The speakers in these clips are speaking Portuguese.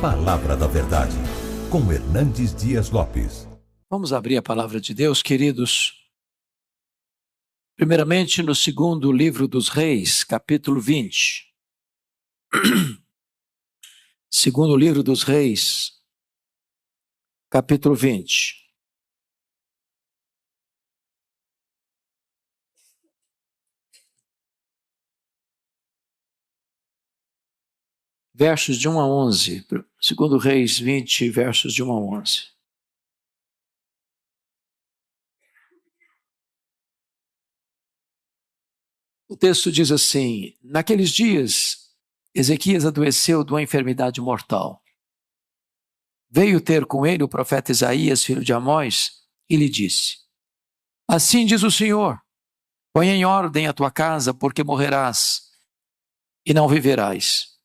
Palavra da Verdade, com Hernandes Dias Lopes. Vamos abrir a palavra de Deus, queridos. Primeiramente, no segundo livro dos Reis, capítulo 20. Segundo livro dos Reis, capítulo 20. Versos de 1 a 11. Segundo Reis 20, versos de 1 a 11. O texto diz assim: naqueles dias, Ezequias adoeceu de uma enfermidade mortal. Veio ter com ele o profeta Isaías, filho de Amós, e lhe disse: assim diz o Senhor, põe em ordem a tua casa, porque morrerás e não viverás.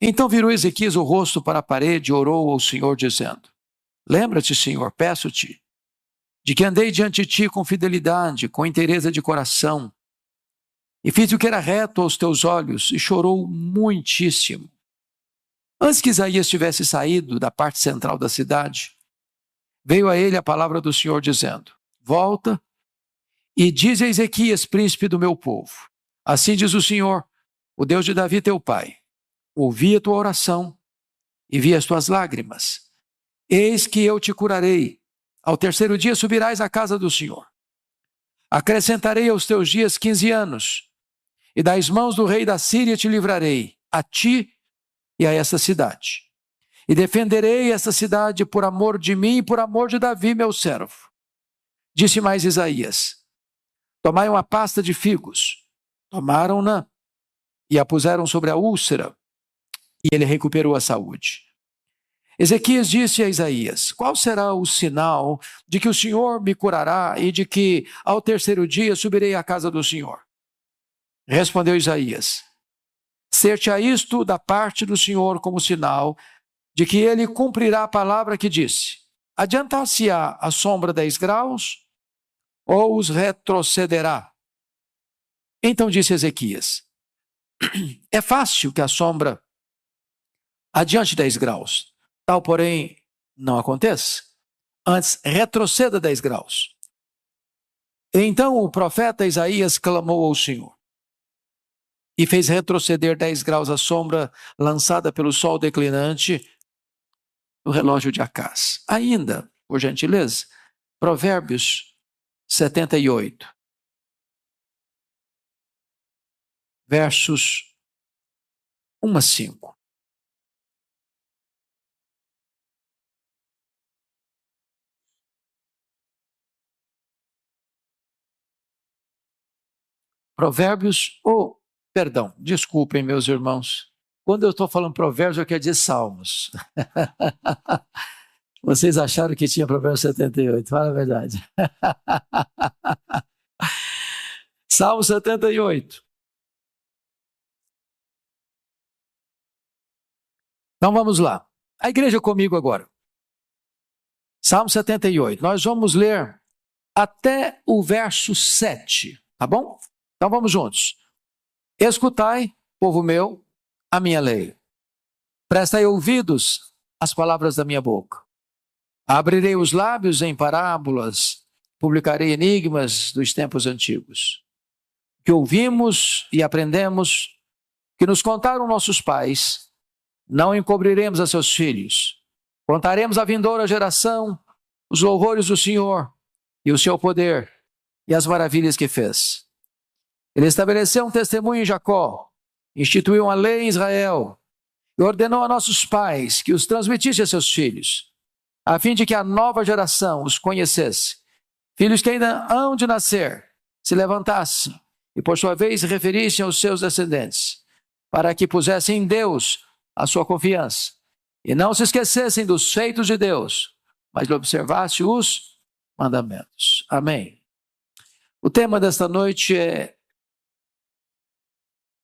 Então virou Ezequias o rosto para a parede e orou ao Senhor, dizendo: lembra-te, Senhor, peço-te, de que andei diante de ti com fidelidade, com inteireza de coração, e fiz o que era reto aos teus olhos, e chorou muitíssimo. Antes que Isaías tivesse saído da parte central da cidade, veio a ele a palavra do Senhor, dizendo: volta e diz a Ezequias, príncipe do meu povo: assim diz o Senhor, o Deus de Davi teu pai, ouvi a tua oração e vi as tuas lágrimas. Eis que eu te curarei. Ao terceiro dia subirás à casa do Senhor. Acrescentarei aos teus dias 15 anos, e das mãos do rei da Síria te livrarei, a ti e a essa cidade. E defenderei essa cidade por amor de mim e por amor de Davi, meu servo. Disse mais Isaías: tomai uma pasta de figos. Tomaram-na e a puseram sobre a úlcera, e ele recuperou a saúde. Ezequias disse a Isaías: qual será o sinal de que o Senhor me curará e de que ao terceiro dia subirei à casa do Senhor? Respondeu Isaías: ser-te-á isto da parte do Senhor como sinal de que ele cumprirá a palavra que disse: adiantar-se-á a sombra 10 graus ou os retrocederá? Então disse Ezequias: é fácil que a sombra adiante 10 graus, tal porém não aconteça. Antes retroceda 10 graus. Então o profeta Isaías clamou ao Senhor e fez retroceder 10 graus a sombra lançada pelo sol declinante no relógio de Acás. Ainda, por gentileza, Provérbios 78, versos 1 a 5. Provérbios, desculpem, meus irmãos. Quando eu estou falando provérbios, eu quero dizer salmos. Vocês acharam que tinha Provérbios 78, fala a verdade. Salmo 78. Então vamos lá. A igreja comigo agora. Salmo 78. Nós vamos ler até o verso 7, tá bom? Então vamos juntos. Escutai, povo meu, a minha lei. Prestai ouvidos às palavras da minha boca. Abrirei os lábios em parábolas, publicarei enigmas dos tempos antigos. Que ouvimos e aprendemos, que nos contaram nossos pais, não encobriremos a seus filhos. Contaremos à vindoura geração os louvores do Senhor e o seu poder e as maravilhas que fez. Ele estabeleceu um testemunho em Jacó, instituiu uma lei em Israel e ordenou a nossos pais que os transmitisse a seus filhos, a fim de que a nova geração os conhecesse. Filhos que ainda hão de nascer, se levantassem e por sua vez se referissem aos seus descendentes, para que pusessem em Deus a sua confiança e não se esquecessem dos feitos de Deus, mas observassem os mandamentos. Amém. O tema desta noite é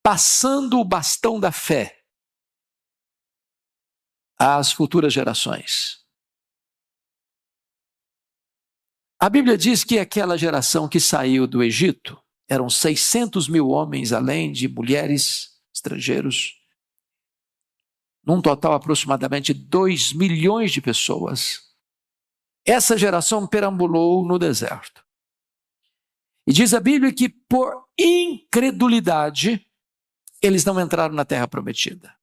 passando o bastão da fé às futuras gerações. A Bíblia diz que aquela geração que saiu do Egito eram 600 mil homens, além de mulheres, estrangeiros. num total aproximadamente 2 milhões de pessoas. Essa geração perambulou no deserto. E diz a Bíblia que por incredulidade eles não entraram na terra prometida.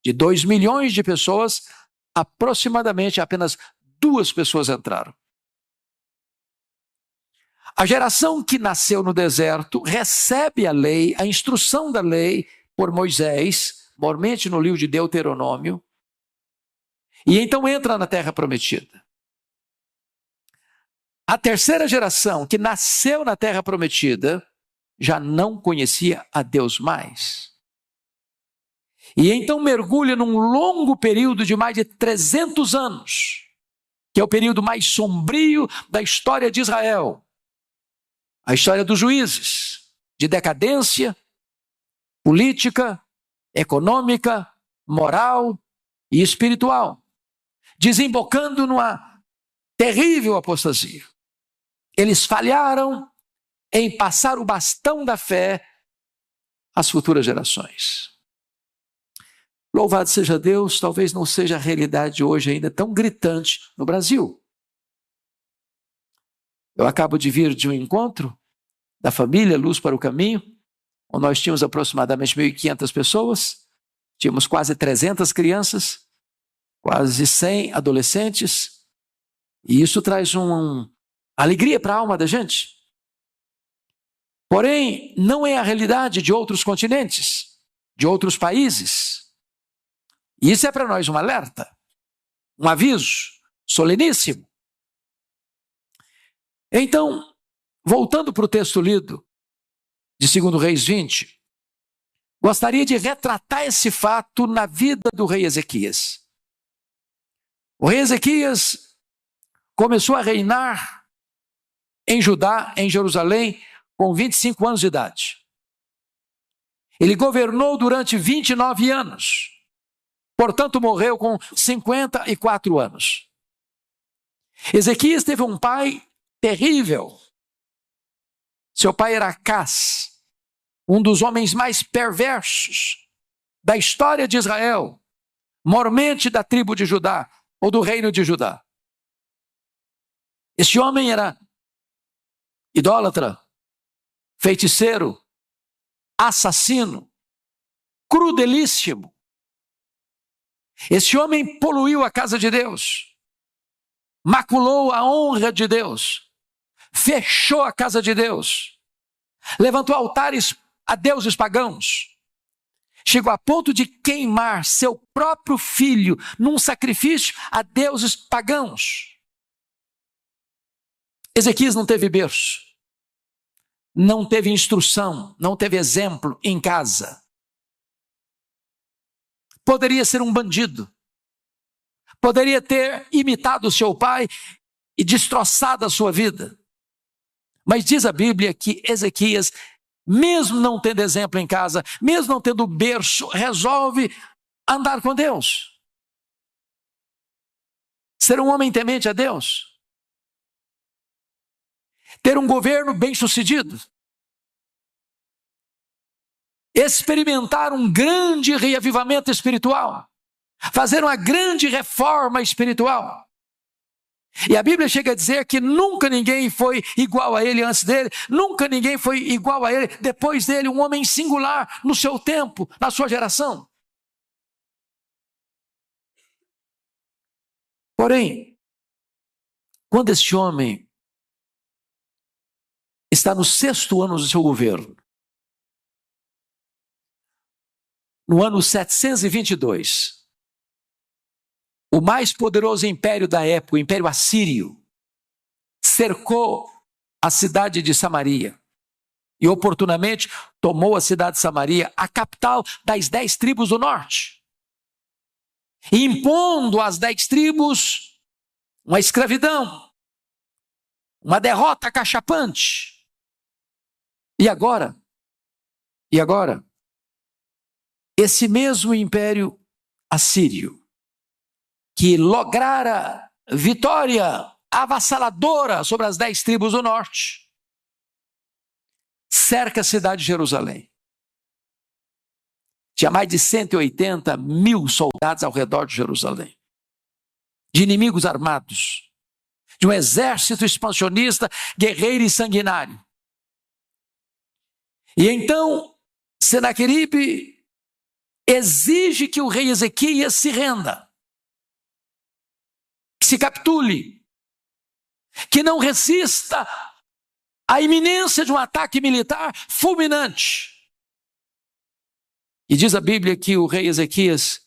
De 2 milhões de pessoas, aproximadamente apenas 2 pessoas entraram. A geração que nasceu no deserto recebe a lei, a instrução da lei por Moisés, mormente no livro de Deuteronômio, e então entra na terra prometida. A terceira geração que nasceu na terra prometida já não conhecia a Deus mais. E então mergulha num longo período de mais de 300 anos, que é o período mais sombrio da história de Israel. A história dos juízes, de decadência política, econômica, moral e espiritual, desembocando numa terrível apostasia. Eles falharam em passar o bastão da fé às futuras gerações. Louvado seja Deus, talvez não seja a realidade hoje ainda tão gritante no Brasil. Eu acabo de vir de um encontro da família Luz para o Caminho, onde nós tínhamos aproximadamente 1.500 pessoas, tínhamos quase 300 crianças, quase 100 adolescentes, e isso traz uma alegria para a alma da gente. Porém, não é a realidade de outros continentes, de outros países. E isso é para nós um alerta, um aviso soleníssimo. Então, voltando para o texto lido de 2 Reis 20, gostaria de retratar esse fato na vida do rei Ezequias. O rei Ezequias começou a reinar em Judá, em Jerusalém, com 25 anos de idade. Ele governou durante 29 anos, portanto morreu com 54 anos. Ezequias teve um pai terrível. Seu pai era Acás, um dos homens mais perversos da história de Israel, mormente da tribo de Judá, ou do reino de Judá. Este homem era idólatra, feiticeiro, assassino, crudelíssimo. Este homem poluiu a casa de Deus, maculou a honra de Deus, fechou a casa de Deus, levantou altares a deuses pagãos, chegou a ponto de queimar seu próprio filho num sacrifício a deuses pagãos. Ezequias não teve berço, não teve instrução, não teve exemplo em casa. Poderia ser um bandido, poderia ter imitado seu pai e destroçado a sua vida. Mas diz a Bíblia que Ezequias, mesmo não tendo exemplo em casa, mesmo não tendo berço, resolve andar com Deus. Ser um homem temente a Deus. Ter um governo bem-sucedido. Experimentar um grande reavivamento espiritual. Fazer uma grande reforma espiritual. E a Bíblia chega a dizer que nunca ninguém foi igual a ele antes dele, nunca ninguém foi igual a ele depois dele, um homem singular no seu tempo, na sua geração. Porém, quando este homem está no 6º ano do seu governo, no ano 722, o mais poderoso império da época, o Império Assírio, cercou a cidade de Samaria e oportunamente tomou a cidade de Samaria, a capital das 10 tribos do norte, impondo às 10 tribos uma escravidão, uma derrota cachapante. E agora, esse mesmo Império Assírio, que lograra vitória avassaladora sobre as 10 tribos do norte, cerca a cidade de Jerusalém. tinha mais de 180 mil soldados ao redor de Jerusalém, de inimigos armados, de um exército expansionista, guerreiro e sanguinário. E então, Senaqueribe exige que o rei Ezequias se renda, que se capitule, que não resista à iminência de um ataque militar fulminante. E diz a Bíblia que o rei Ezequias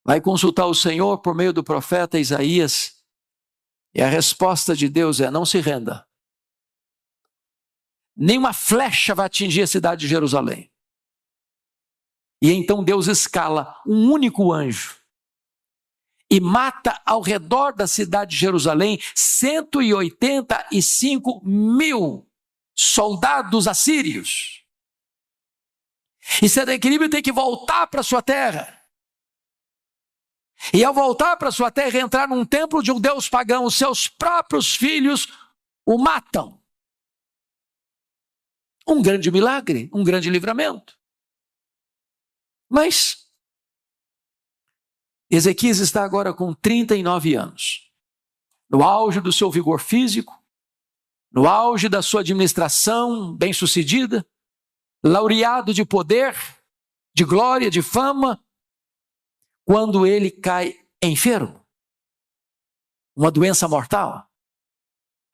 vai consultar o Senhor por meio do profeta Isaías, e a resposta de Deus é: não se renda. Nenhuma flecha vai atingir a cidade de Jerusalém. E então Deus escala um único anjo e mata ao redor da cidade de Jerusalém 185 mil soldados assírios. E Senaqueribe tem que voltar para sua terra. E ao voltar para sua terra e entrar num templo de um deus pagão, os seus próprios filhos o matam. Um grande milagre, um grande livramento. Mas Ezequias está agora com 39 anos, no auge do seu vigor físico, no auge da sua administração bem-sucedida, laureado de poder, de glória, de fama, quando ele cai enfermo, uma doença mortal,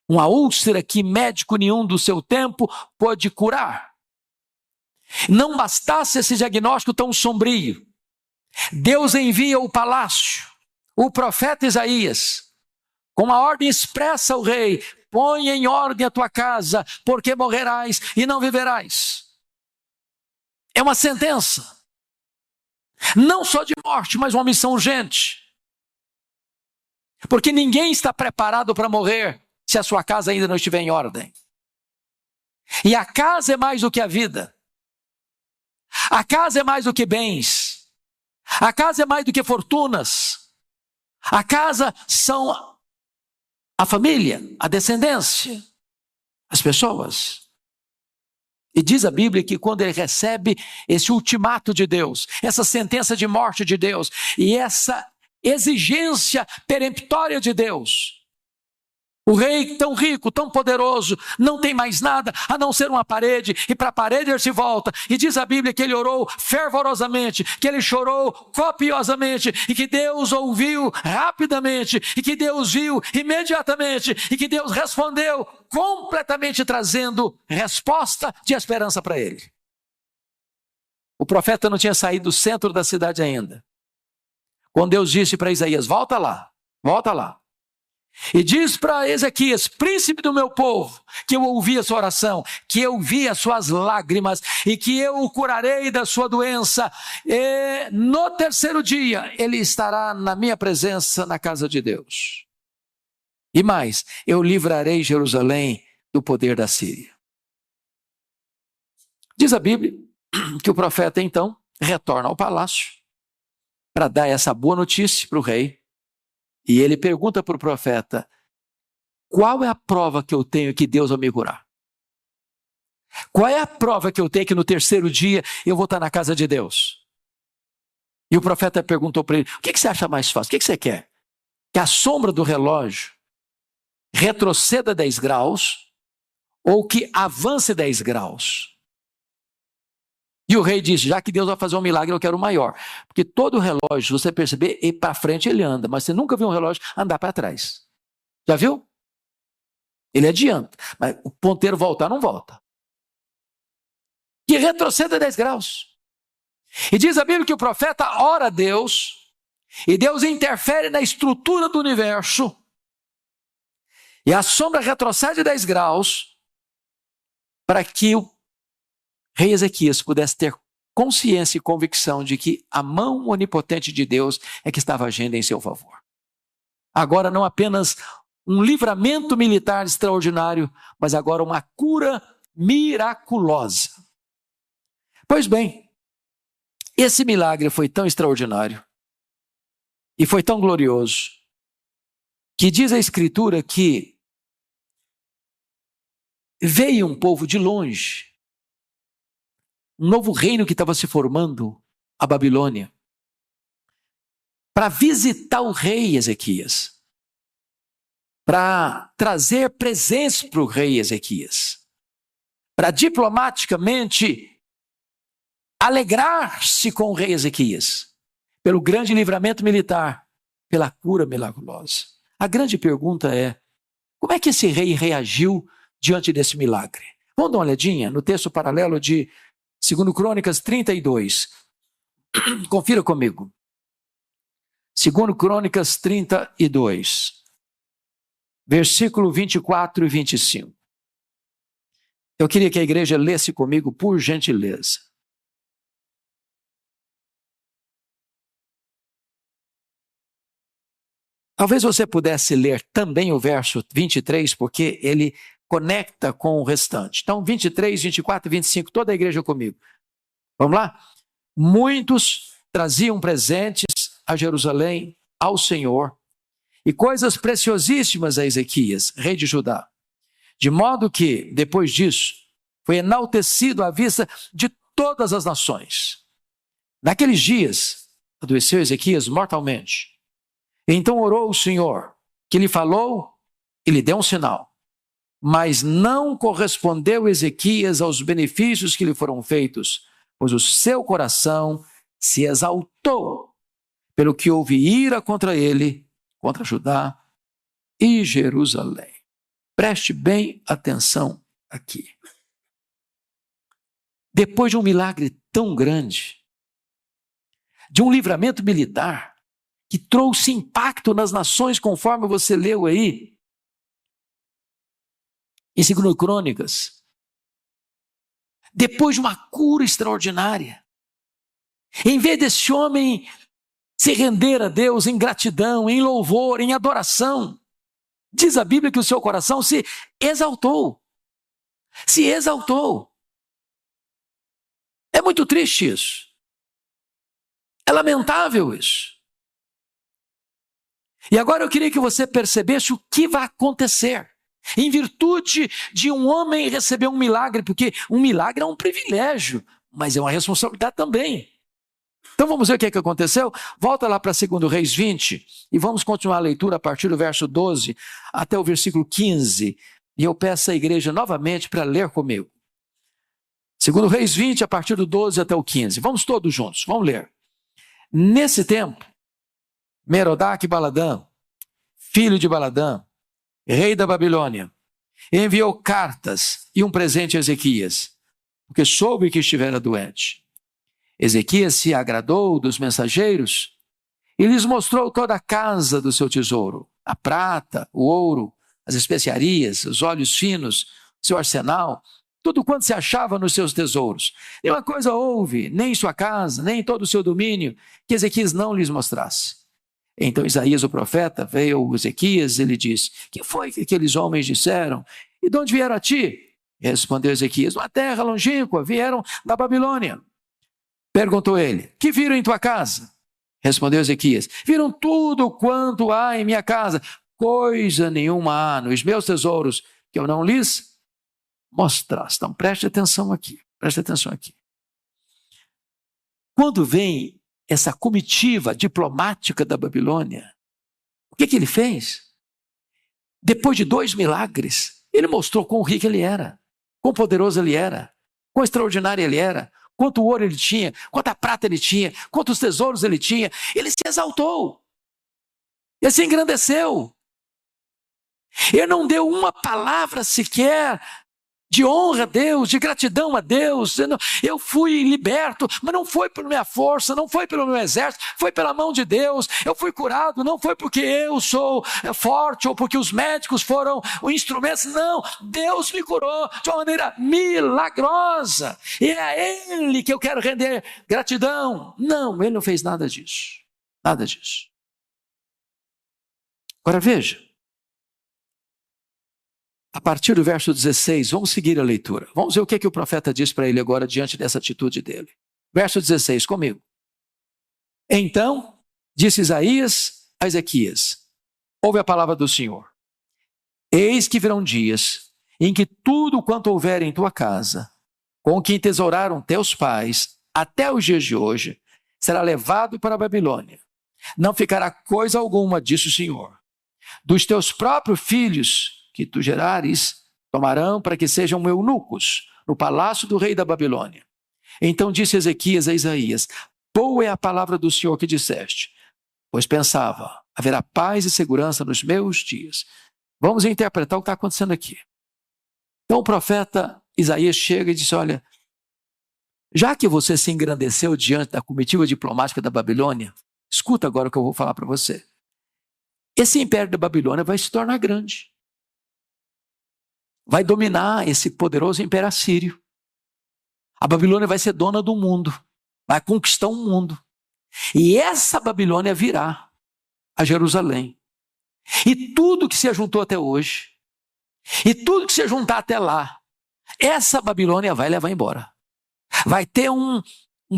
uma úlcera que médico nenhum do seu tempo pôde curar. Não bastasse esse diagnóstico tão sombrio, Deus envia ao palácio o profeta Isaías, com uma ordem expressa ao rei: põe em ordem a tua casa, porque morrerás e não viverás. É uma sentença, não só de morte, mas uma missão urgente. Porque ninguém está preparado para morrer se a sua casa ainda não estiver em ordem. E a casa é mais do que a vida. A casa é mais do que bens. A casa é mais do que fortunas. A casa são a família, a descendência, as pessoas. E diz a Bíblia que quando ele recebe esse ultimato de Deus, essa sentença de morte de Deus e essa exigência peremptória de Deus, o rei tão rico, tão poderoso, não tem mais nada a não ser uma parede, e para a parede ele se volta, e diz a Bíblia que ele orou fervorosamente, que ele chorou copiosamente, e que Deus ouviu rapidamente, e que Deus viu imediatamente, e que Deus respondeu completamente, trazendo resposta de esperança para ele. O profeta não tinha saído do centro da cidade ainda, quando Deus disse para Isaías: volta lá, volta lá. E diz para Ezequias, príncipe do meu povo, que eu ouvi a sua oração, que eu vi as suas lágrimas e que eu o curarei da sua doença. E no terceiro dia ele estará na minha presença na casa de Deus. E mais, eu livrarei Jerusalém do poder da Síria. Diz a Bíblia que o profeta então retorna ao palácio para dar essa boa notícia para o rei. E ele pergunta para o profeta: qual é a prova que eu tenho que Deus vai me curar? Qual é a prova que eu tenho que no terceiro dia eu vou estar na casa de Deus? E o profeta perguntou para ele: o que você acha mais fácil? O que você quer? Que a sombra do relógio retroceda 10 graus ou que avance 10 graus? E o rei disse: já que Deus vai fazer um milagre, eu quero o maior. Porque todo relógio, se você perceber, para frente ele anda, mas você nunca viu um relógio andar para trás. Já viu? Ele adianta, mas o ponteiro voltar não volta. Que retroceda 10 graus. E diz a Bíblia que o profeta ora a Deus, e Deus interfere na estrutura do universo, e a sombra retrocede 10 graus, para que o rei Ezequias pudesse ter consciência e convicção de que a mão onipotente de Deus é que estava agindo em seu favor. Agora não apenas um livramento militar extraordinário, mas agora uma cura miraculosa. Pois bem, esse milagre foi tão extraordinário e foi tão glorioso que diz a Escritura que veio um povo de longe um novo reino que estava se formando, a Babilônia, para visitar o rei Ezequias, para trazer presentes para o rei Ezequias, para diplomaticamente alegrar-se com o rei Ezequias, pelo grande livramento militar, pela cura milagrosa. A grande pergunta é, como é que esse rei reagiu diante desse milagre? Vamos dar uma olhadinha no texto paralelo de 2 Crônicas 32. Confira comigo. 2 Crônicas 32, versículo 24 e 25. Eu queria que a igreja lesse comigo, por gentileza. Talvez você pudesse ler também o verso 23, porque ele conecta com o restante. Então, 23, 24 e 25, toda a igreja comigo. Vamos lá? Muitos traziam presentes a Jerusalém, ao Senhor, e coisas preciosíssimas a Ezequias, rei de Judá. De modo que, depois disso, foi enaltecido à vista de todas as nações. Naqueles dias, adoeceu Ezequias mortalmente. Então orou o Senhor, que lhe falou e lhe deu um sinal. Mas não correspondeu Ezequias aos benefícios que lhe foram feitos, pois o seu coração se exaltou, pelo que houve ira contra ele, contra Judá e Jerusalém. Preste bem atenção aqui. Depois de um milagre tão grande, de um livramento militar, que trouxe impacto nas nações, conforme você leu aí, em 2 Crônicas, depois de uma cura extraordinária, em vez desse homem se render a Deus em gratidão, em louvor, em adoração, diz a Bíblia que o seu coração se exaltou. Se exaltou. É muito triste isso. É lamentável isso. E agora eu queria que você percebesse o que vai acontecer em virtude de um homem receber um milagre, porque um milagre é um privilégio, mas é uma responsabilidade também. Então vamos ver o que aconteceu? Volta lá para 2 Reis 20 e vamos continuar a leitura a partir do verso 12 até o versículo 15. E eu peço à igreja novamente para ler comigo. 2 Reis 20, a partir do 12 até o 15. Vamos todos juntos, vamos ler. Nesse tempo, Merodach-Baladã, filho de Baladã, rei da Babilônia, enviou cartas e um presente a Ezequias, porque soube que estivera doente. Ezequias se agradou dos mensageiros e lhes mostrou toda a casa do seu tesouro, a prata, o ouro, as especiarias, os óleos finos, seu arsenal, tudo quanto se achava nos seus tesouros. Nenhuma coisa houve, nem em sua casa, nem em todo o seu domínio, que Ezequias não lhes mostrasse. Então Isaías, o profeta, veio a Ezequias e lhe disse: que foi que aqueles homens disseram? E de onde vieram a ti? Respondeu Ezequias: uma terra longínqua, vieram da Babilônia. Perguntou ele: que viram em tua casa? Respondeu Ezequias: viram tudo quanto há em minha casa. Coisa nenhuma há nos meus tesouros que eu não lhes mostrasse. Então preste atenção aqui, preste atenção aqui. Quando vem essa comitiva diplomática da Babilônia, o que ele fez? Depois de 2 milagres, ele mostrou quão rico ele era, quão poderoso ele era, quão extraordinário ele era, quanto ouro ele tinha, quanta prata ele tinha, quantos tesouros ele tinha. Ele se exaltou, ele se engrandeceu. Ele não deu uma palavra sequer de honra a Deus, de gratidão a Deus. Eu fui liberto, mas não foi por minha força, não foi pelo meu exército, foi pela mão de Deus. Eu fui curado, não foi porque eu sou forte ou porque os médicos foram os instrumentos. Não, Deus me curou de uma maneira milagrosa. E é a Ele que eu quero render gratidão. Não, Ele não fez nada disso. Nada disso. Agora veja. A partir do verso 16, vamos seguir a leitura. Vamos ver o que o profeta diz para ele agora diante dessa atitude dele. Verso 16, comigo. Então, disse Isaías a Ezequias: ouve a palavra do Senhor. Eis que virão dias em que tudo quanto houver em tua casa, com que entesouraram teus pais até os dias de hoje, será levado para a Babilônia. Não ficará coisa alguma, disse o Senhor. Dos teus próprios filhos que tu gerares, tomarão para que sejam eunucos no palácio do rei da Babilônia. Então disse Ezequias a Isaías: boa é a palavra do Senhor que disseste, pois pensava, haverá paz e segurança nos meus dias. Vamos interpretar o que está acontecendo aqui. Então o profeta Isaías chega e diz: olha, já que você se engrandeceu diante da comitiva diplomática da Babilônia, escuta agora o que eu vou falar para você. Esse império da Babilônia vai se tornar grande. Vai dominar esse poderoso império assírio. A Babilônia vai ser dona do mundo. Vai conquistar o mundo. E essa Babilônia virá a Jerusalém. E tudo que se ajuntou até hoje, e tudo que se juntar até lá, essa Babilônia vai levar embora. Vai ter um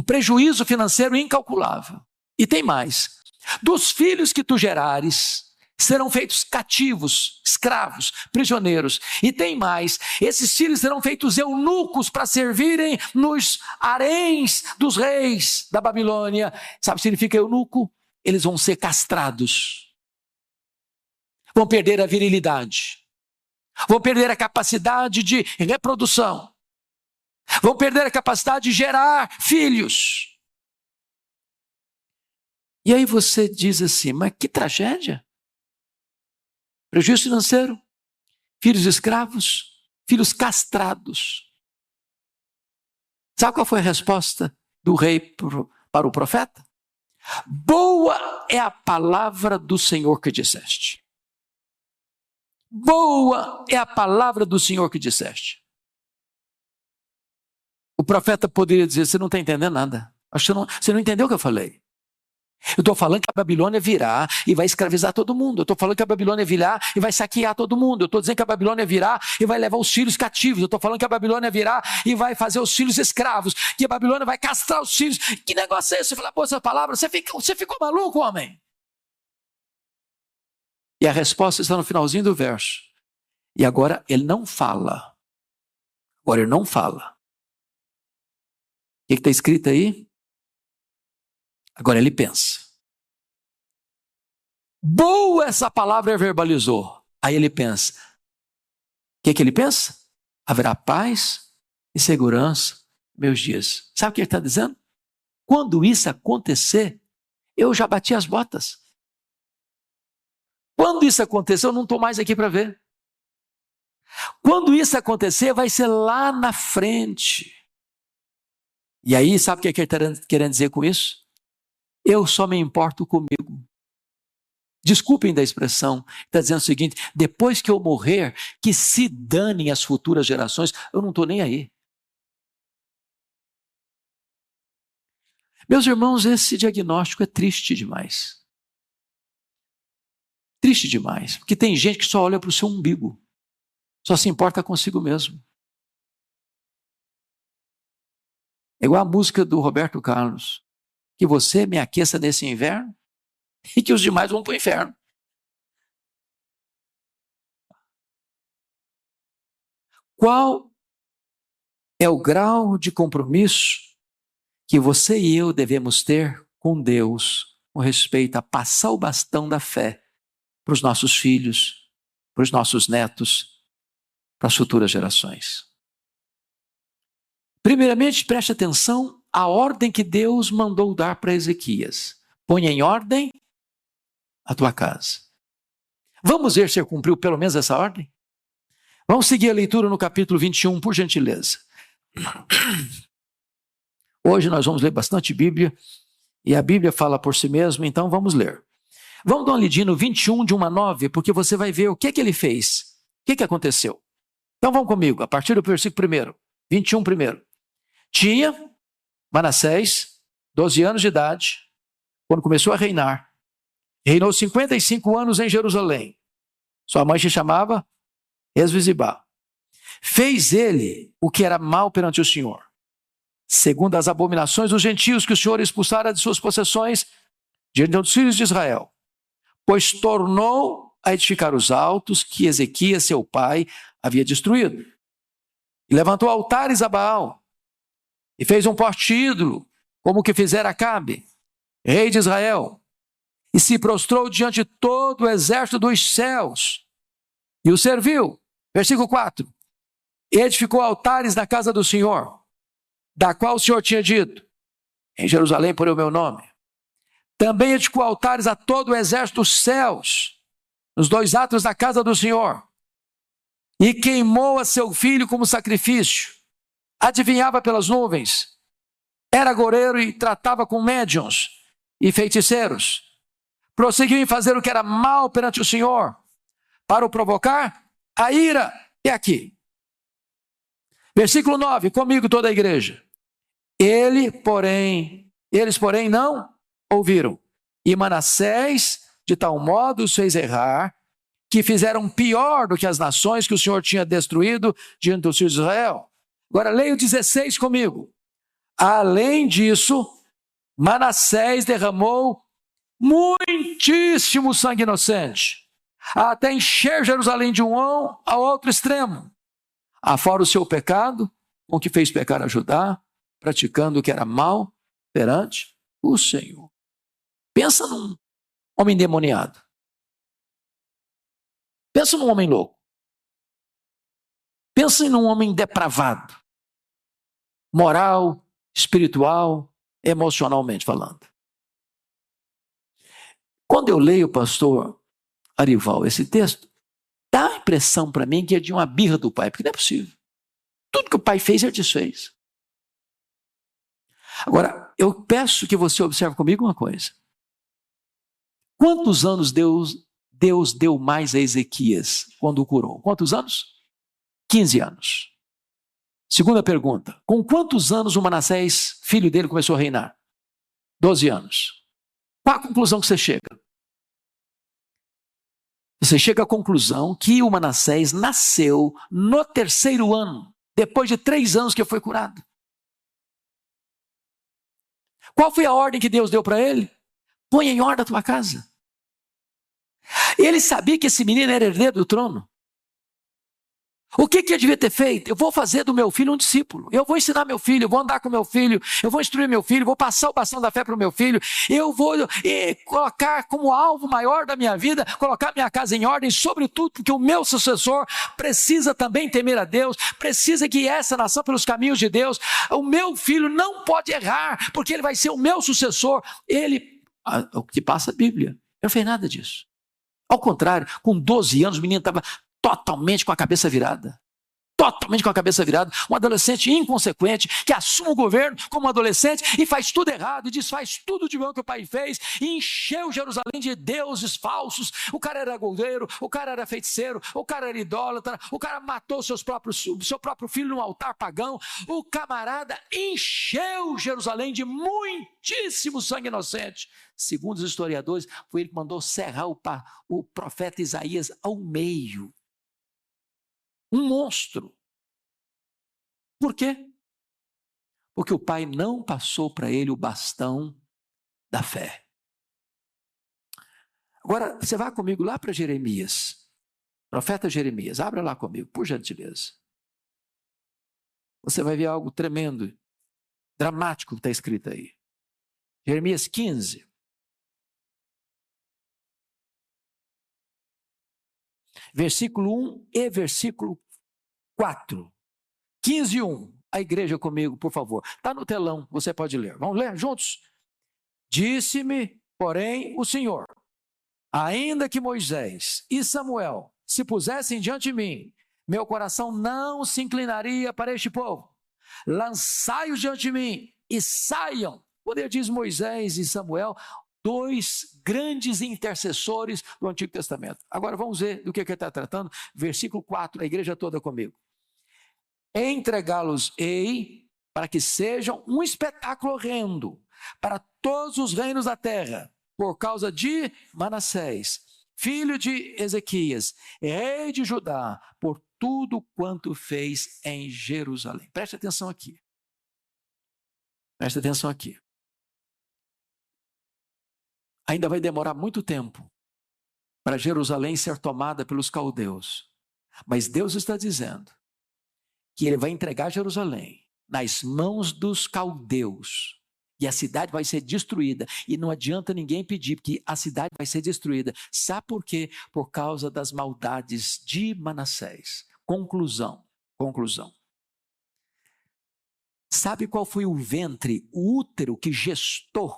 prejuízo financeiro incalculável. E tem mais. Dos filhos que tu gerares, serão feitos cativos, escravos, prisioneiros. E tem mais, esses filhos serão feitos eunucos para servirem nos haréns dos reis da Babilônia. Sabe o que significa eunuco? Eles vão ser castrados. Vão perder a virilidade. Vão perder a capacidade de reprodução. Vão perder a capacidade de gerar filhos. E aí você diz assim, mas que tragédia. Prejuízo financeiro, filhos escravos, filhos castrados. Sabe qual foi a resposta do rei para o profeta? Boa é a palavra do Senhor que disseste. Boa é a palavra do Senhor que disseste. O profeta poderia dizer, você não está entendendo nada. Acho que você não entendeu o que eu falei. Eu estou falando que a Babilônia virá e vai escravizar todo mundo. Eu estou falando que a Babilônia virá e vai saquear todo mundo. Eu estou dizendo que a Babilônia virá e vai levar os filhos cativos. Eu estou falando que a Babilônia virá e vai fazer os filhos escravos. Que a Babilônia vai castrar os filhos. Que negócio é esse? Você fala, pô, essa palavra, você ficou maluco, homem? E a resposta está no finalzinho do verso. E agora ele não fala. Agora ele não fala. O que está escrito aí? Agora ele pensa. Boa essa palavra verbalizou. Aí ele pensa. O que ele pensa? Haverá paz e segurança meus dias. Sabe o que ele está dizendo? Quando isso acontecer, eu já bati as botas. Quando isso acontecer, eu não estou mais aqui para ver. Quando isso acontecer, vai ser lá na frente. E aí, sabe o que ele está querendo dizer com isso? Eu só me importo comigo. Desculpem da expressão, está dizendo o seguinte, depois que eu morrer, que se danem as futuras gerações, eu não estou nem aí. Meus irmãos, esse diagnóstico é triste demais. Triste demais, porque tem gente que só olha para o seu umbigo, só se importa consigo mesmo. É igual a música do Roberto Carlos. Que você me aqueça nesse inverno e que os demais vão para o inferno. Qual é o grau de compromisso que você e eu devemos ter com Deus com respeito a passar o bastão da fé para os nossos filhos, para os nossos netos, para as futuras gerações? Primeiramente, preste atenção à ordem que Deus mandou dar para Ezequias. Ponha em ordem a tua casa. Vamos ver se ele cumpriu pelo menos essa ordem? Vamos seguir a leitura no capítulo 21, por gentileza. Hoje nós vamos ler bastante Bíblia, e a Bíblia fala por si mesma, então vamos ler. Vamos dar uma lidinha no 21, de 1 a 9, porque você vai ver o que ele fez, o que aconteceu. Então vamos comigo, a partir do versículo 1, 21 primeiro. Tinha Manassés 12 anos de idade, quando começou a reinar. Reinou 55 anos em Jerusalém. Sua mãe se chamava Esvizibá. Fez ele o que era mal perante o Senhor, segundo as abominações dos gentios que o Senhor expulsara de suas possessões diante dos filhos de Israel. Pois tornou a edificar os altos que Ezequias, seu pai, havia destruído. E levantou altares a Baal e fez um poste ídolo, como o que fizera Acabe, rei de Israel, e se prostrou diante de todo o exército dos céus, e o serviu. Versículo 4. Edificou altares na casa do Senhor, da qual o Senhor tinha dito: em Jerusalém porei o meu nome. Também edificou altares a todo o exército dos céus, nos 2 átrios da casa do Senhor, e queimou a seu filho como sacrifício. Adivinhava pelas nuvens, era agoureiro e tratava com médiuns e feiticeiros. Prosseguiu em fazer o que era mal perante o Senhor, para o provocar a ira. E aqui, versículo 9, comigo toda a igreja. Eles, porém, não ouviram. E Manassés, de tal modo, os fez errar, que fizeram pior do que as nações que o Senhor tinha destruído diante dos filhos de Israel. Agora leia o 16 comigo. Além disso, Manassés derramou muitíssimo sangue inocente, até encher Jerusalém de um ao outro extremo, afora o seu pecado, com que fez pecar a Judá, praticando o que era mal perante o Senhor. Pensa num homem endemoniado. Pensa num homem louco. Pensa num homem depravado, moral, espiritual, emocionalmente falando. Quando eu leio, pastor Arival, esse texto, dá a impressão para mim que é de uma birra do pai, porque não é possível. Tudo que o pai fez, ele desfez. Agora, eu peço que você observe comigo uma coisa. Quantos anos Deus deu mais a Ezequias quando o curou? Quantos anos? 15 anos. Segunda pergunta. Com quantos anos o Manassés, filho dele, começou a reinar? 12 anos. Qual a conclusão que você chega? Você chega à conclusão que o Manassés nasceu no 3º ano, depois de 3 anos que foi curado. Qual foi a ordem que Deus deu para ele? Põe em ordem a tua casa. Ele sabia que esse menino era herdeiro do trono. O que ele devia ter feito? Eu vou fazer do meu filho um discípulo. Eu vou ensinar meu filho, eu vou andar com meu filho, eu vou instruir meu filho, vou passar o bastão da fé para o meu filho. Eu vou colocar como alvo maior da minha vida, colocar minha casa em ordem, sobretudo porque o meu sucessor precisa também temer a Deus, precisa guiar essa nação pelos caminhos de Deus. O meu filho não pode errar, porque ele vai ser o meu sucessor. O que passa a Bíblia, ele não fez nada disso. Ao contrário, com 12 anos o menino estava totalmente com a cabeça virada. Totalmente com a cabeça virada. Um adolescente inconsequente que assume o governo como um adolescente e faz tudo errado e desfaz tudo de bom que o pai fez e encheu Jerusalém de deuses falsos. O cara era agoureiro, o cara era feiticeiro, o cara era idólatra, o cara matou seu próprio filho num altar pagão. O camarada encheu Jerusalém de muitíssimo sangue inocente. Segundo os historiadores, foi ele que mandou serrar o profeta Isaías ao meio. Um monstro. Por quê? Porque o pai não passou para ele o bastão da fé. Agora, você vai comigo lá para Jeremias. Profeta Jeremias, abra lá comigo, por gentileza. Você vai ver algo tremendo, dramático que está escrito aí. Jeremias 15. Versículo 1 e versículo 4. 15, 1. A igreja comigo, por favor. Está no telão, você pode ler. Vamos ler juntos? Disse-me, porém, o Senhor, ainda que Moisés e Samuel se pusessem diante de mim, meu coração não se inclinaria para este povo. Lançai-os diante de mim e saiam. Poder diz Moisés e Samuel, 2 grandes intercessores do Antigo Testamento. Agora vamos ver do que ele está tratando. Versículo 4, a igreja toda comigo. Entregá-los-ei para que sejam um espetáculo horrendo para todos os reinos da terra, por causa de Manassés, filho de Ezequias, rei de Judá, por tudo quanto fez em Jerusalém. Preste atenção aqui. Preste atenção aqui. Ainda vai demorar muito tempo para Jerusalém ser tomada pelos caldeus. Mas Deus está dizendo que ele vai entregar Jerusalém nas mãos dos caldeus. E a cidade vai ser destruída. E não adianta ninguém pedir, porque a cidade vai ser destruída. Sabe por quê? Por causa das maldades de Manassés. Conclusão. Sabe qual foi o ventre, o útero que gestou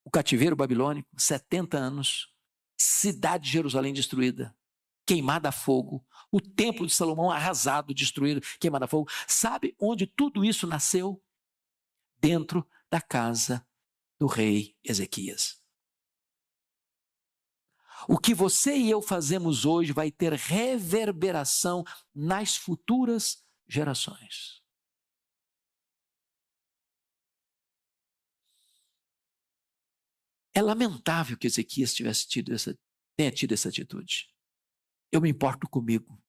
o cativeiro babilônico? 70 anos. Cidade de Jerusalém destruída. Queimada a fogo. O templo de Salomão arrasado, destruído, queimado a fogo. Sabe onde tudo isso nasceu? Dentro da casa do rei Ezequias. O que você e eu fazemos hoje vai ter reverberação nas futuras gerações. É lamentável que Ezequias tenha tido essa atitude. Eu me importo comigo.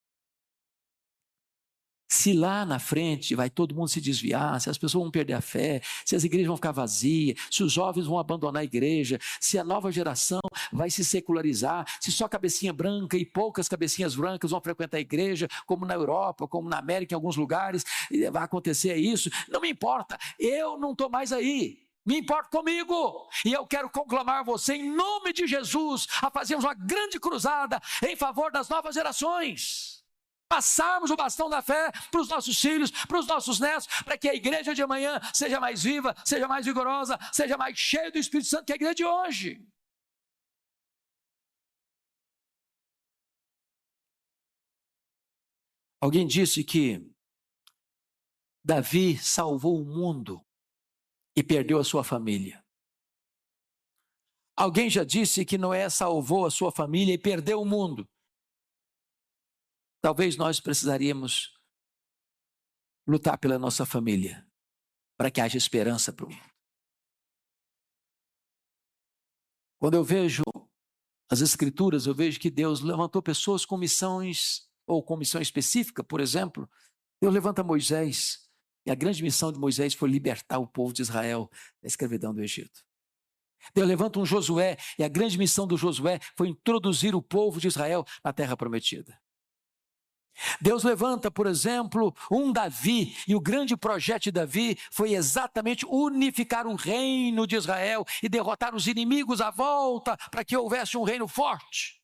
Se lá na frente vai todo mundo se desviar, se as pessoas vão perder a fé, se as igrejas vão ficar vazias, se os jovens vão abandonar a igreja, se a nova geração vai se secularizar, se só cabecinha branca e poucas cabecinhas brancas vão frequentar a igreja, como na Europa, como na América, em alguns lugares, vai acontecer isso, não me importa, eu não estou mais aí. Me importo comigo, e eu quero conclamar você em nome de Jesus a fazermos uma grande cruzada em favor das novas gerações. Passarmos o bastão da fé para os nossos filhos, para os nossos netos, para que a igreja de amanhã seja mais viva, seja mais vigorosa, seja mais cheia do Espírito Santo que a igreja de hoje. Alguém disse que Davi salvou o mundo e perdeu a sua família. Alguém já disse que Noé salvou a sua família e perdeu o mundo. Talvez nós precisaríamos lutar pela nossa família, para que haja esperança para o mundo. Quando eu vejo as Escrituras, eu vejo que Deus levantou pessoas com missões, ou com missão específica, por exemplo. Deus levanta Moisés, e a grande missão de Moisés foi libertar o povo de Israel da escravidão do Egito. Deus levanta um Josué, e a grande missão do Josué foi introduzir o povo de Israel na terra prometida. Deus levanta, por exemplo, um Davi, e o grande projeto de Davi foi exatamente unificar o reino de Israel e derrotar os inimigos à volta para que houvesse um reino forte.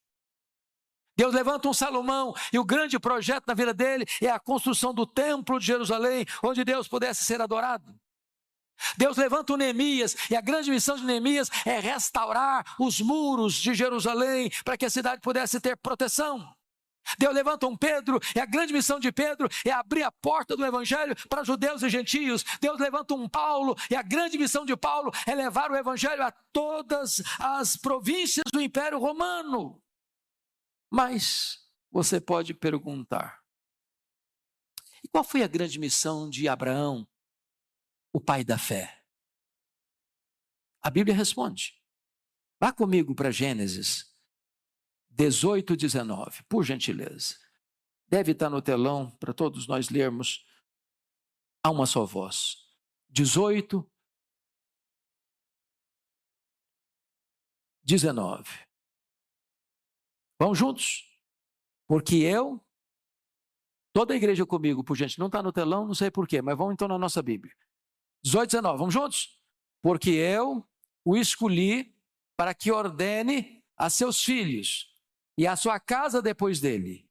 Deus levanta um Salomão, e o grande projeto na vida dele é a construção do templo de Jerusalém, onde Deus pudesse ser adorado. Deus levanta o Neemias, e a grande missão de Neemias é restaurar os muros de Jerusalém para que a cidade pudesse ter proteção. Deus levanta um Pedro, e a grande missão de Pedro é abrir a porta do evangelho para judeus e gentios. Deus levanta um Paulo, e a grande missão de Paulo é levar o evangelho a todas as províncias do Império Romano. Mas você pode perguntar, e qual foi a grande missão de Abraão, o pai da fé? A Bíblia responde. Vá comigo para Gênesis 18, 19, por gentileza. Deve estar no telão para todos nós lermos a uma só voz. 18, 19. Vamos juntos? Porque toda a igreja comigo, por gentileza, não está no telão, não sei porquê, mas vamos então na nossa Bíblia. 18, 19, vamos juntos? Porque eu o escolhi para que ordene a seus filhos e a sua casa depois dele,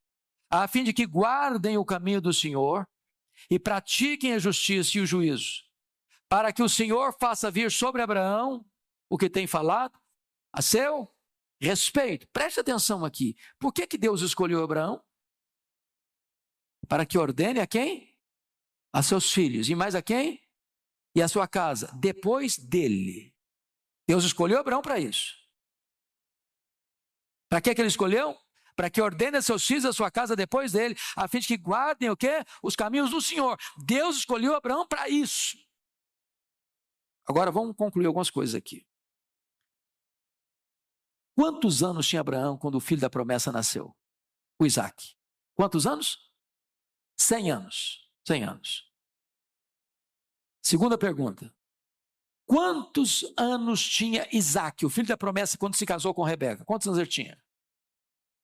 a fim de que guardem o caminho do Senhor e pratiquem a justiça e o juízo, para que o Senhor faça vir sobre Abraão o que tem falado a seu respeito. Preste atenção aqui. Por que Deus escolheu Abraão? Para que ordene a quem? A seus filhos. E mais a quem? E a sua casa, depois dele. Deus escolheu Abraão para isso. Para que ele escolheu? Para que ordene a seus filhos a sua casa depois dele, a fim de que guardem o quê? Os caminhos do Senhor. Deus escolheu Abraão para isso. Agora vamos concluir algumas coisas aqui. Quantos anos tinha Abraão quando o filho da promessa nasceu? O Isaac. Quantos anos? 100 anos. 100 anos. Segunda pergunta. Quantos anos tinha Isaac, o filho da promessa, quando se casou com Rebeca? Quantos anos ele tinha?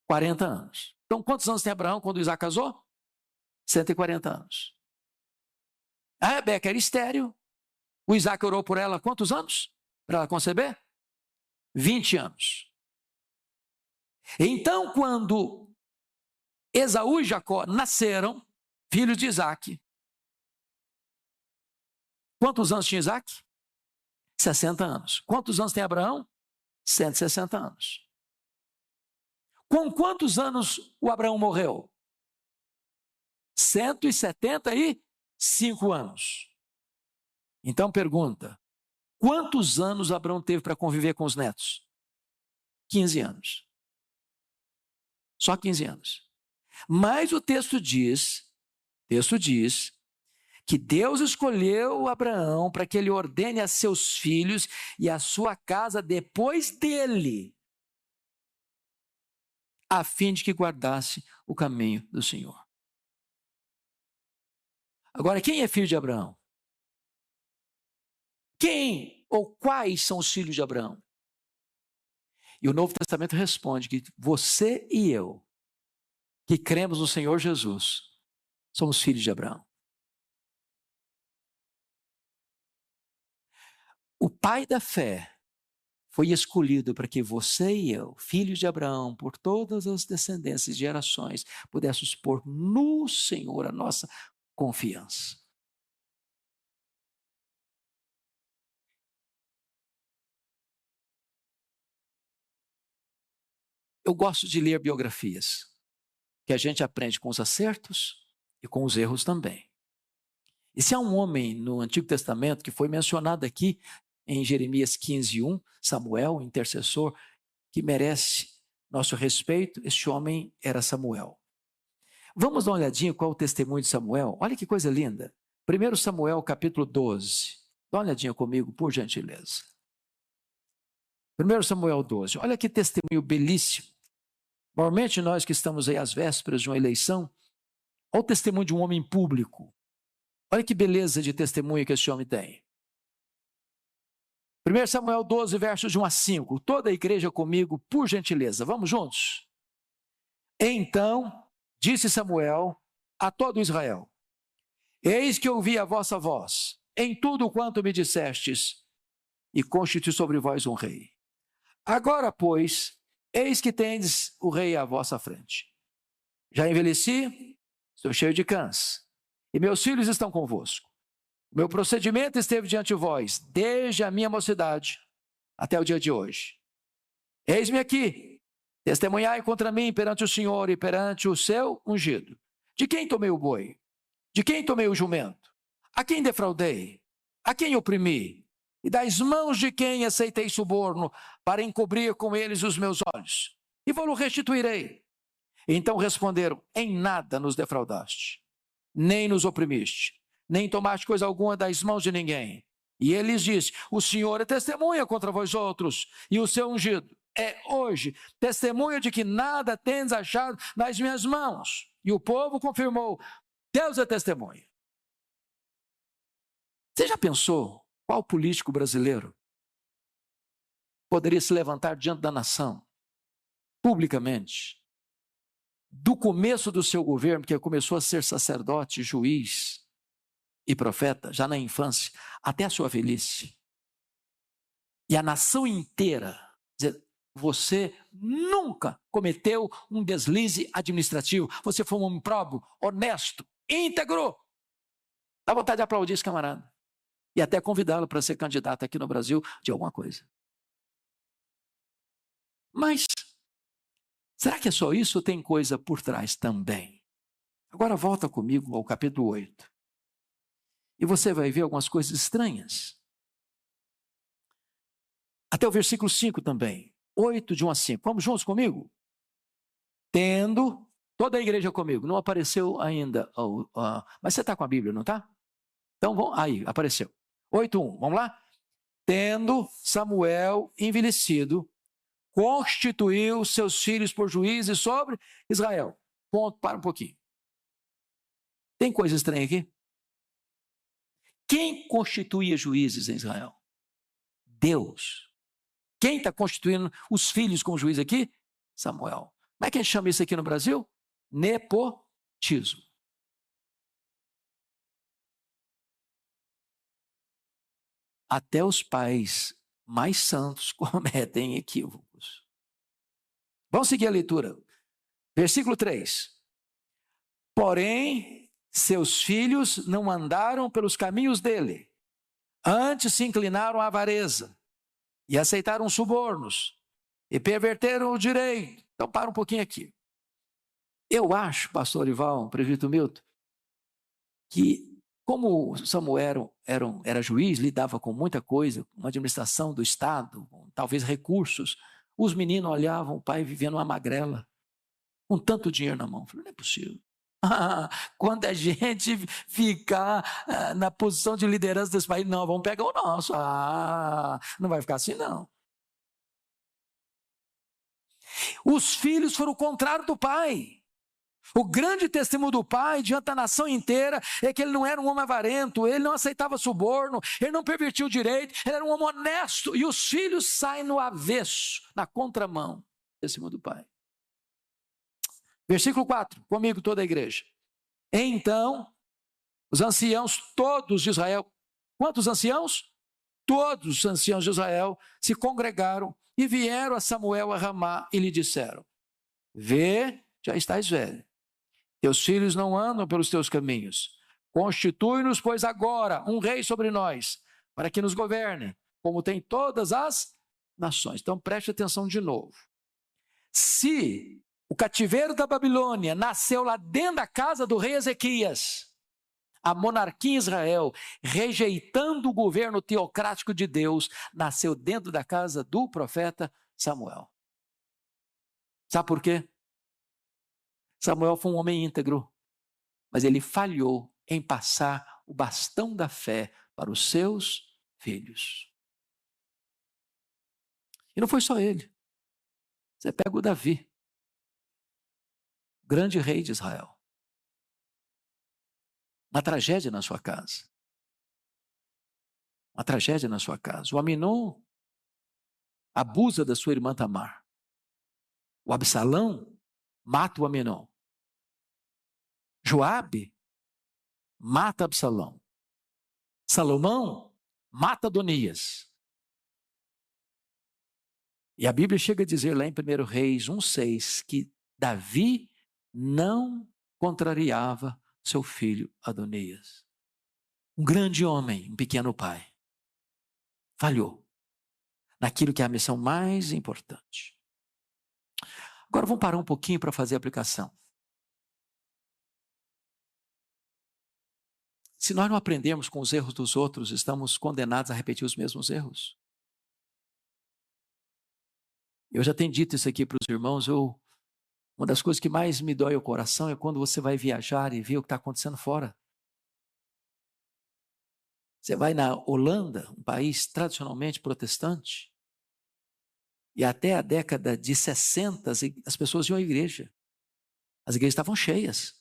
40 anos. Então, quantos anos tem Abraão quando Isaac casou? 140 anos. A Rebeca era estéril. O Isaac orou por ela quantos anos? Para ela conceber? 20 anos. Então, quando Esaú e Jacó nasceram, filhos de Isaac, quantos anos tinha Isaac? 60 anos. Quantos anos tem Abraão? 160 anos. Com quantos anos o Abraão morreu? 175 anos. Então pergunta, quantos anos Abraão teve para conviver com os netos? 15 anos. Só 15 anos. Mas o texto diz que Deus escolheu Abraão para que ele ordene a seus filhos e a sua casa depois dele, a fim de que guardasse o caminho do Senhor. Agora, quem é filho de Abraão? Quem ou quais são os filhos de Abraão? E o Novo Testamento responde que você e eu, que cremos no Senhor Jesus, somos filhos de Abraão. O pai da fé foi escolhido para que você e eu, filhos de Abraão, por todas as descendências e gerações, pudéssemos pôr no Senhor a nossa confiança. Eu gosto de ler biografias, que a gente aprende com os acertos e com os erros também. E se há um homem no Antigo Testamento que foi mencionado aqui em Jeremias 15:1, Samuel, intercessor, que merece nosso respeito, este homem era Samuel. Vamos dar uma olhadinha qual é o testemunho de Samuel? Olha que coisa linda. 1 Samuel capítulo 12. Dá uma olhadinha comigo, por gentileza. 1 Samuel 12. Olha que testemunho belíssimo. Normalmente nós que estamos aí às vésperas de uma eleição, olha o testemunho de um homem público. Olha que beleza de testemunho que esse homem tem. 1 Samuel 12, versos de 1 a 5. Toda a igreja comigo, por gentileza. Vamos juntos? Então, disse Samuel a todo Israel: eis que ouvi a vossa voz, em tudo quanto me dissestes, e constituí sobre vós um rei. Agora, pois, eis que tendes o rei à vossa frente. Já envelheci, estou cheio de câncer, e meus filhos estão convosco. O meu procedimento esteve diante de vós, desde a minha mocidade até o dia de hoje. Eis-me aqui, testemunhai contra mim perante o Senhor e perante o seu ungido. De quem tomei o boi? De quem tomei o jumento? A quem defraudei? A quem oprimi? E das mãos de quem aceitei suborno para encobrir com eles os meus olhos? E vou-lo restituirei. Então responderam: em nada nos defraudaste, nem nos oprimiste, nem tomaste coisa alguma das mãos de ninguém. E ele lhes disse: o Senhor é testemunha contra vós outros, e o seu ungido é hoje testemunha de que nada tendes achado nas minhas mãos. E o povo confirmou: Deus é testemunha. Você já pensou qual político brasileiro poderia se levantar diante da nação, publicamente, do começo do seu governo, que começou a ser sacerdote, juiz e profeta, já na infância, até a sua velhice, e a nação inteira dizer: você nunca cometeu um deslize administrativo, você foi um homem próprio, honesto, íntegro. Dá vontade de aplaudir esse camarada e até convidá-lo para ser candidato aqui no Brasil de alguma coisa. Mas será que é só isso ou tem coisa por trás também? Agora volta comigo ao capítulo 8. E você vai ver algumas coisas estranhas. Até o versículo 5 também. 8, de 1 a 5. Vamos juntos comigo? Tendo, toda a igreja comigo, não apareceu ainda, mas você está com a Bíblia, não está? Então, vamos, aí, apareceu. 8:1, vamos lá? Tendo Samuel envelhecido, constituiu seus filhos por juízes sobre Israel. Ponto, para um pouquinho. Tem coisa estranha aqui? Quem constituía juízes em Israel? Deus. Quem está constituindo os filhos como juiz aqui? Samuel. Como é que a gente chama isso aqui no Brasil? Nepotismo. até os pais mais santos cometem equívocos. Vamos seguir a leitura. Versículo 3. Porém, seus filhos não andaram pelos caminhos dele, antes se inclinaram à avareza e aceitaram subornos e perverteram o direito. Então, para um pouquinho aqui. Eu acho, pastor Ival, presbítero Milton, que como Samuel era juiz, lidava com muita coisa, uma administração do Estado, talvez recursos, os meninos olhavam o pai vivendo uma magrela, com tanto dinheiro na mão. Eu falei, não é possível. Quando a gente ficar na posição de liderança desse país, não, vamos pegar o nosso. Não vai ficar assim, não. Os filhos foram o contrário do pai. O grande testemunho do pai diante da nação inteira é que ele não era um homem avarento, ele não aceitava suborno, ele não pervertia o direito, ele era um homem honesto. E os filhos saem no avesso, na contramão do testemunho do pai. Versículo 4, comigo toda a igreja. Então, os anciãos todos de Israel, quantos anciãos? Todos os anciãos de Israel se congregaram e vieram a Samuel a Ramá e lhe disseram: vê, já estás velho. Teus filhos não andam pelos teus caminhos. Constitui-nos, pois, agora um rei sobre nós, para que nos governe, como tem todas as nações. Então, preste atenção de novo. Se o cativeiro da Babilônia nasceu lá dentro da casa do rei Ezequias, a monarquia em Israel, rejeitando o governo teocrático de Deus, nasceu dentro da casa do profeta Samuel. Sabe por quê? Samuel foi um homem íntegro, mas ele falhou em passar o bastão da fé para os seus filhos. E não foi só ele. Você pega o Davi, grande rei de Israel. Uma tragédia na sua casa. Uma tragédia na sua casa. O Aminon abusa da sua irmã Tamar. O Absalão mata o Aminon. Joabe mata Absalão. Salomão mata Adonias. E a Bíblia chega a dizer lá em 1 Reis 1,6 que Davi não contrariava seu filho Adonias. Um grande homem, um pequeno pai. Falhou naquilo que é a missão mais importante. Agora vamos parar um pouquinho para fazer a aplicação. Se nós não aprendermos com os erros dos outros, estamos condenados a repetir os mesmos erros. Eu já tenho dito isso aqui para os irmãos, uma das coisas que mais me dói o coração é quando você vai viajar e vê o que está acontecendo fora. Você vai na Holanda, um país tradicionalmente protestante, e até a década de 60 as pessoas iam à igreja. As igrejas estavam cheias.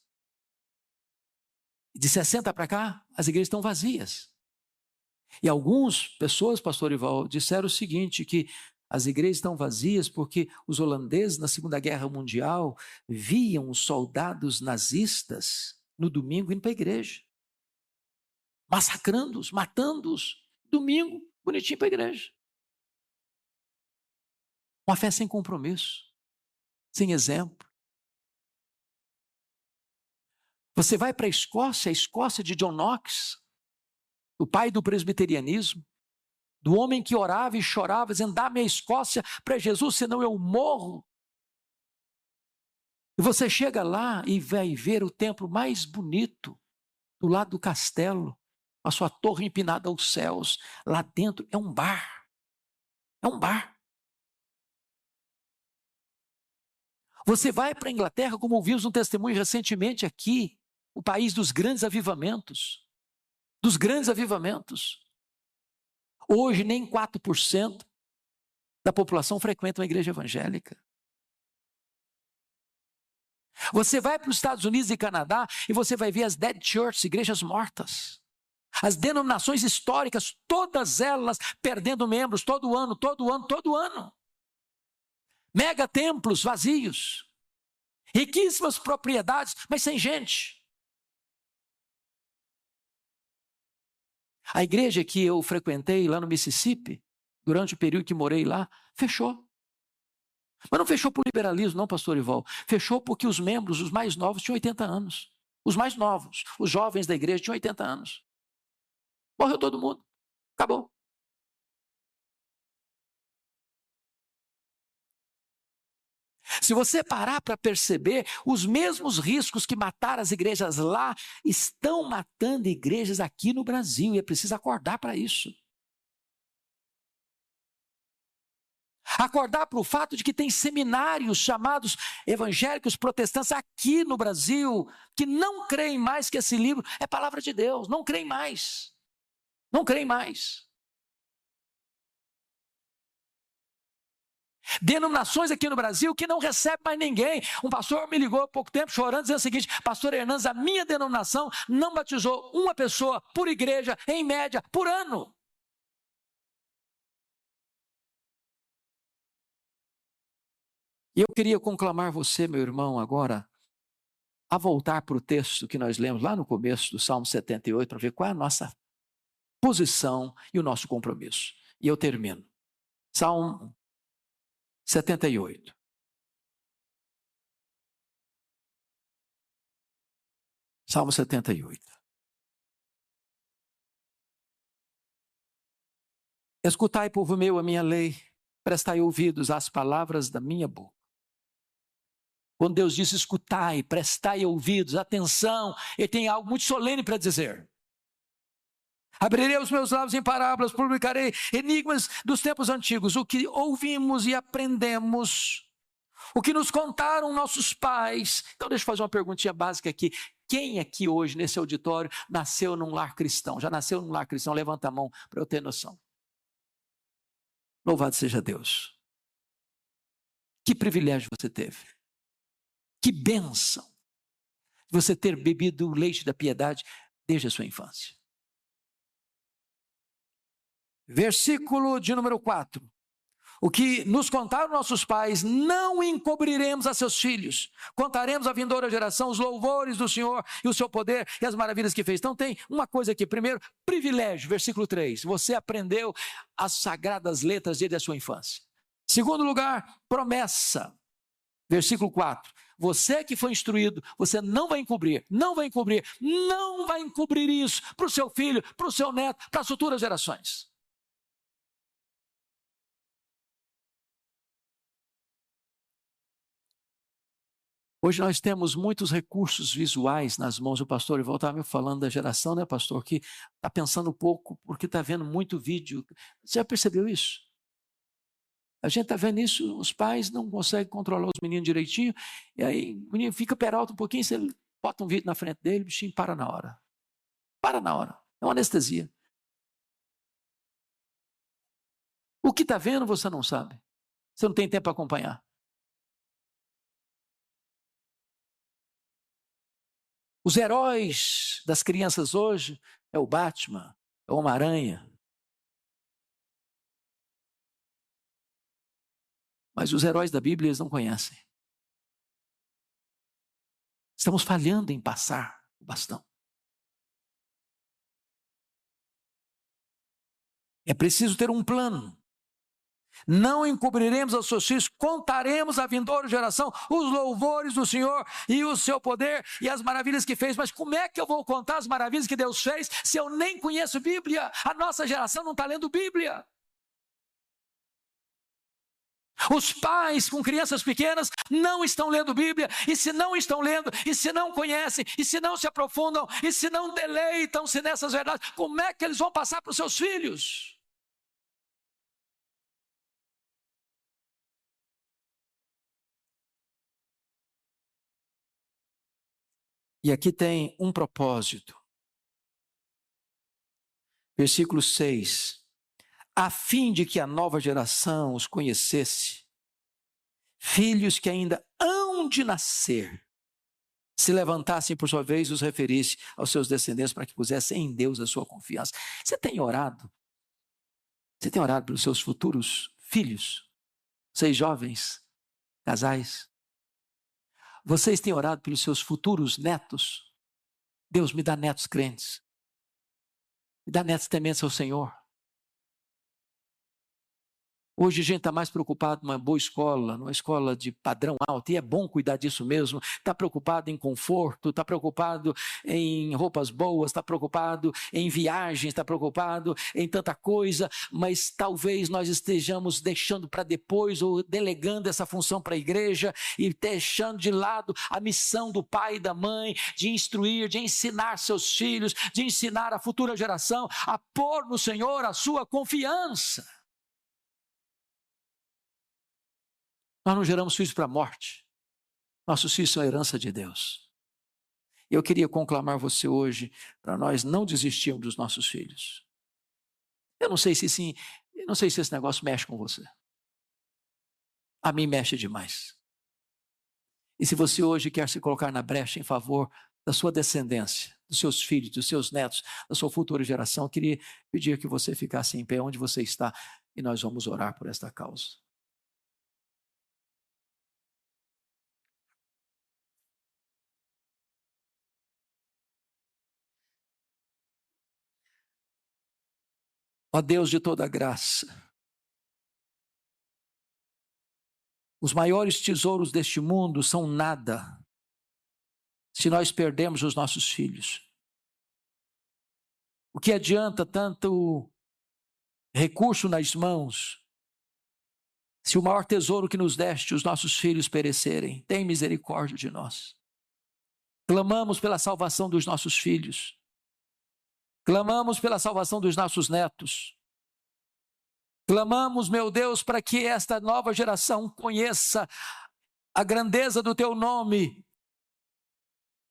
De 60 para cá, as igrejas estão vazias. E algumas pessoas, pastor Ival, disseram o seguinte, que as igrejas estão vazias porque os holandeses, na Segunda Guerra Mundial, viam os soldados nazistas no domingo indo para a igreja. Massacrando-os, matando-os. Domingo, bonitinho para a igreja. Uma fé sem compromisso, sem exemplo. Você vai para a Escócia de John Knox, o pai do presbiterianismo, do homem que orava e chorava, dizendo, dá-me a Escócia para Jesus, senão eu morro. E você chega lá e vai ver o templo mais bonito, do lado do castelo, a sua torre empinada aos céus. Lá dentro é um bar. É um bar. Você vai para a Inglaterra, como ouvimos um testemunho recentemente aqui, o país dos grandes avivamentos. Dos grandes avivamentos. Hoje, nem 4% da população frequenta uma igreja evangélica. Você vai para os Estados Unidos e Canadá e você vai ver as dead churches, igrejas mortas. As denominações históricas, todas elas perdendo membros todo ano, todo ano, todo ano. Mega templos vazios. Riquíssimas propriedades, mas sem gente. A igreja que eu frequentei lá no Mississippi, durante o período que morei lá, fechou. Mas não fechou por liberalismo, não, pastor Ival. Fechou porque os membros, os mais novos, tinham 80 anos. Os mais novos, os jovens da igreja, tinham 80 anos. Morreu todo mundo. Acabou. Se você parar para perceber, os mesmos riscos que mataram as igrejas lá estão matando igrejas aqui no Brasil, e é preciso acordar para isso. Acordar para o fato de que tem seminários chamados evangélicos protestantes aqui no Brasil, que não creem mais que esse livro é palavra de Deus, não creem mais. Não creem mais. Denominações aqui no Brasil que não recebem mais ninguém. Um pastor me ligou há pouco tempo chorando, dizendo o seguinte: pastor Hernandes, a minha denominação não batizou uma pessoa por igreja, em média, por ano. E eu queria conclamar você, meu irmão, agora, a voltar para o texto que nós lemos lá no começo do Salmo 78, para ver qual é a nossa posição e o nosso compromisso. E eu termino. Salmo 78. Salmo 78. Escutai, povo meu, a minha lei, prestai ouvidos às palavras da minha boca. Quando Deus diz escutai, prestai ouvidos, atenção, Ele tem algo muito solene para dizer. Abrirei os meus lábios em parábolas, publicarei enigmas dos tempos antigos, o que ouvimos e aprendemos, o que nos contaram nossos pais. Então deixa eu fazer uma perguntinha básica aqui. Quem aqui hoje, nesse auditório, nasceu num lar cristão? Já nasceu num lar cristão? Levanta a mão para eu ter noção. Louvado seja Deus. Que privilégio você teve. Que bênção você ter bebido o leite da piedade desde a sua infância. Versículo de número 4. O que nos contaram nossos pais, não encobriremos a seus filhos. Contaremos à vindoura geração os louvores do Senhor e o seu poder e as maravilhas que fez. Então tem uma coisa aqui. Primeiro, privilégio, versículo 3. Você aprendeu as sagradas letras desde a sua infância. Segundo lugar, promessa. Versículo 4. Você que foi instruído, você não vai encobrir isso para o seu filho, para o seu neto, para as futuras gerações. Hoje nós temos muitos recursos visuais nas mãos. O pastor Ival estava me falando da geração, né, pastor, que está pensando pouco porque está vendo muito vídeo. Você já percebeu isso? A gente está vendo isso, os pais não conseguem controlar os meninos direitinho, e aí o menino fica peralta um pouquinho, você bota um vídeo na frente dele, o bichinho para na hora. Para na hora. É uma anestesia. O que está vendo você não sabe. Você não tem tempo para acompanhar. Os heróis das crianças hoje é o Batman, é o Homem-Aranha. Mas os heróis da Bíblia eles não conhecem. Estamos falhando em passar o bastão. É preciso ter um plano. Não encobriremos aos seus filhos, contaremos à vindoura geração os louvores do Senhor e o seu poder e as maravilhas que fez. Mas como é que eu vou contar as maravilhas que Deus fez se eu nem conheço Bíblia? A nossa geração não está lendo Bíblia. Os pais com crianças pequenas não estão lendo Bíblia, e se não estão lendo, e se não conhecem, e se não se aprofundam, e se não deleitam-se nessas verdades, como é que eles vão passar para os seus filhos? E aqui tem um propósito. Versículo 6. A fim de que a nova geração os conhecesse, filhos que ainda hão de nascer, se levantassem por sua vez, os referisse aos seus descendentes para que pusessem em Deus a sua confiança. Você tem orado? Você tem orado pelos seus futuros filhos? Vocês jovens, casais? Vocês têm orado pelos seus futuros netos? Deus me dá netos crentes. e dá nessa temência ao Senhor. Hoje a gente está mais preocupado numa boa escola, numa escola de padrão alto, e é bom cuidar disso mesmo. Está preocupado em conforto, está preocupado em roupas boas, está preocupado em viagens, está preocupado em tanta coisa, mas talvez nós estejamos deixando para depois ou delegando essa função para a igreja e deixando de lado a missão do pai e da mãe de instruir, de ensinar seus filhos, de ensinar a futura geração a pôr no Senhor a sua confiança. Nós não geramos filhos para a morte. Nossos filhos são a herança de Deus. Eu queria conclamar você hoje para nós não desistirmos dos nossos filhos. Eu não sei se esse negócio mexe com você. A mim mexe demais. E se você hoje quer se colocar na brecha em favor da sua descendência, dos seus filhos, dos seus netos, da sua futura geração, eu queria pedir que você ficasse em pé onde você está e nós vamos orar por esta causa. Ó Deus de toda graça, os maiores tesouros deste mundo são nada se nós perdemos os nossos filhos. O que adianta tanto recurso nas mãos se o maior tesouro que nos deste, os nossos filhos, perecerem? Tem misericórdia de nós. Clamamos pela salvação dos nossos filhos. Clamamos pela salvação dos nossos netos. Clamamos, meu Deus, para que esta nova geração conheça a grandeza do teu nome,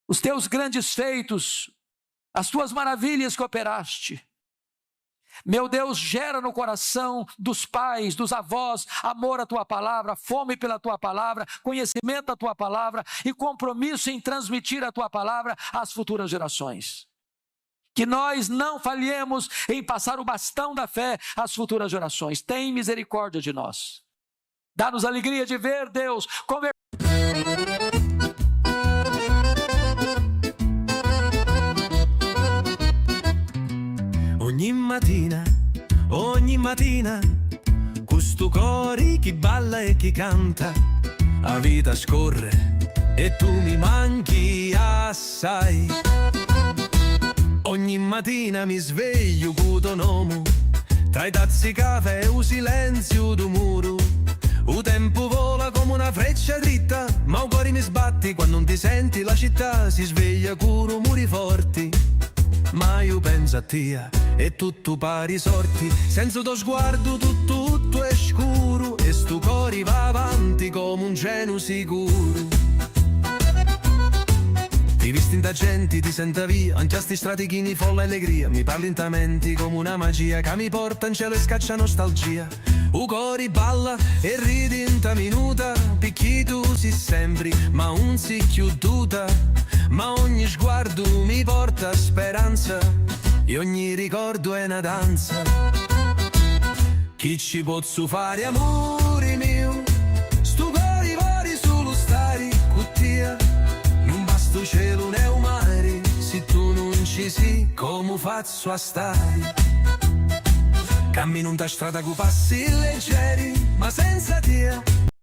os teus grandes feitos, as tuas maravilhas que operaste. Meu Deus, gera no coração dos pais, dos avós, amor à tua palavra, fome pela tua palavra, conhecimento da tua palavra e compromisso em transmitir a tua palavra às futuras gerações. Que nós não falhemos em passar o bastão da fé às futuras gerações. Tem misericórdia de nós. Dá-nos alegria de ver, Deus, Ogni mattina, questo cuore che balla e che canta, la vita scorre e tu mi manchi assai. Ogni mattina mi sveglio con tuo nome, tra i tazzi di caffè e il silenzio del muro. Il tempo vola come una freccia dritta, ma il cuore mi sbatti quando non ti senti, la città si sveglia con rumori forti. Ma io penso a te e tutto pari sorti, senza tuo sguardo tutto è scuro e sto cuore va avanti come un treno sicuro. Ti visti in da gente, ti senta via, anche a sti stratichini folla allegria, mi parli intamente come una magia che mi porta in cielo e scaccia nostalgia. U cori balla e ridi in ta minuta, picchi tu si sembri, ma un si chiuduta, ma ogni sguardo mi porta speranza e ogni ricordo è una danza. Chi ci posso fare, amore mio, sto cori vari solo stare con te. Sto cielo né un mare, se tu non ci sei, come faccio a stare? Cammino in ta strada con passi leggeri, ma senza te